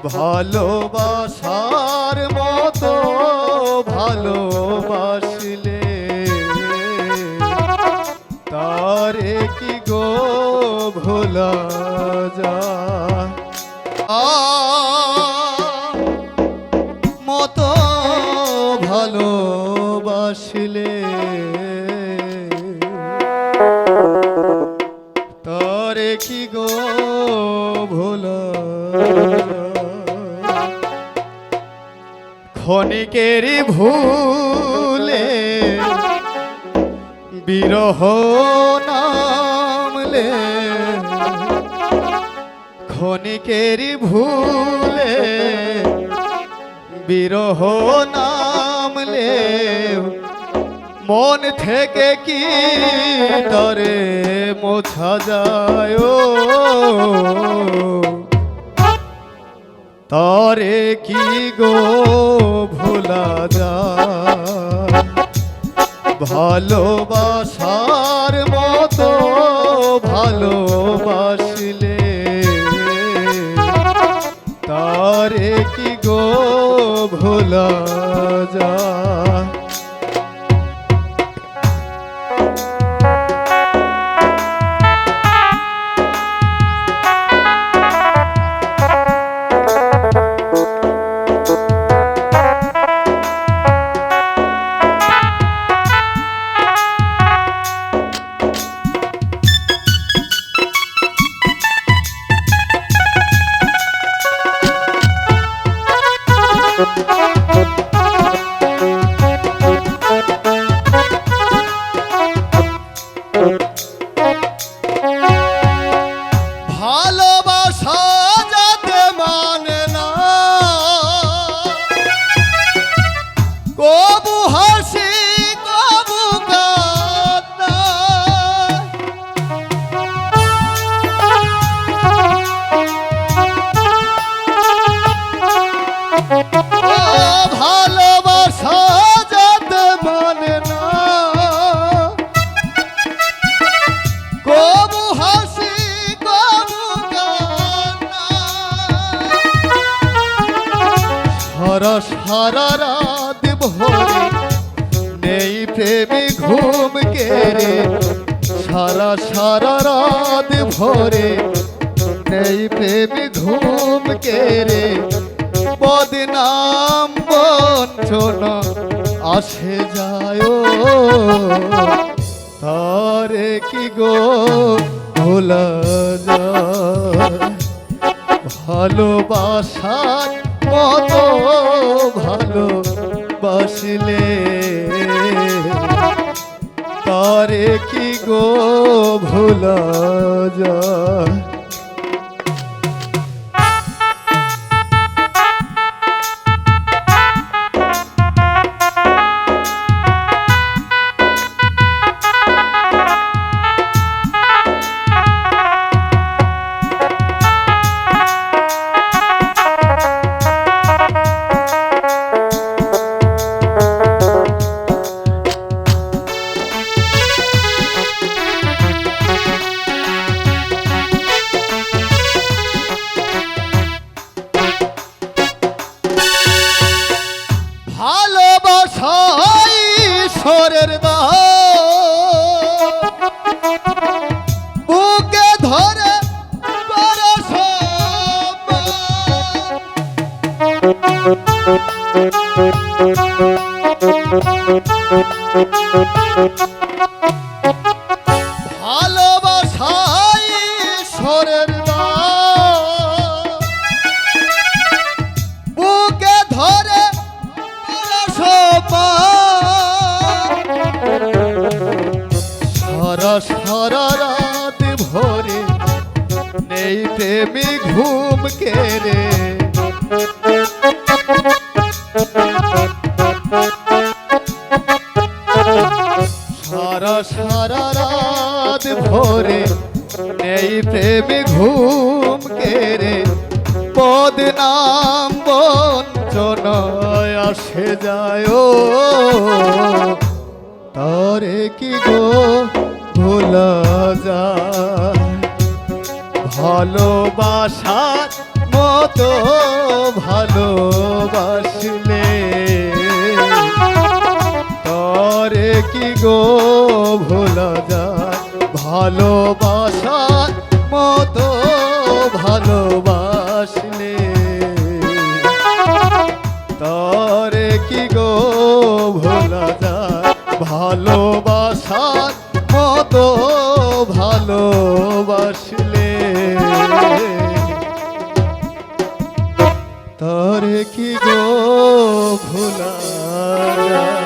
ভালোবাসার মতো ভালোবাসলে তারে কি গো ভোলা যায় মতো ভালোবাসলে তারে কি গো ভোলা ক্ষণিকেরই ভুলে বিরহ নামলে ক্ষণিকেরই ভুলে বিরহ নামলে মন থেকে কি তরে মোছা যায় তরে কি গো ভোলা যায় ভালোবাসার মতো ভালোবাসলে তারে কি গো ভোলা যায় ভালোবাসা যাতে মানে না কবু হাসি কবু কান্না ভালোবাসা যাতে মানে না কবু হাসি সারা রাত ভরে নেই প্রেমে ঘুম কেড়ে সারা রাত ভরে নেই প্রেমে ঘুম কেড়ে বদনাম বঞ্চনা আসে যায় তারে কি গো ভোলা যায় ভালোবাসার মতো ভালোবাসলে তারে কি গো ভোলা যায় ভালোবাসাই ঈশ্বরের দান বুকে ধরে করো ভালোবাসাই ঈশ্বরের দান বুকে ধরে সারা রাত ভরে নেই প্রেমে ঘুম কেড়ে সারা রাত ভরে নেই প্রেমে ঘুম কেড়ে বদনাম বঞ্চনায় আসে যায় তারে কি গো ভোলা যায় ভালোবাসার মতো গো ভোলা যায় ভালোবাসার মতো ভালোবাসলে তরে কি গো ভোলা যায় ভালোবাসার মতো ভালোবাসলে তরে কি গো ভোলা যায়।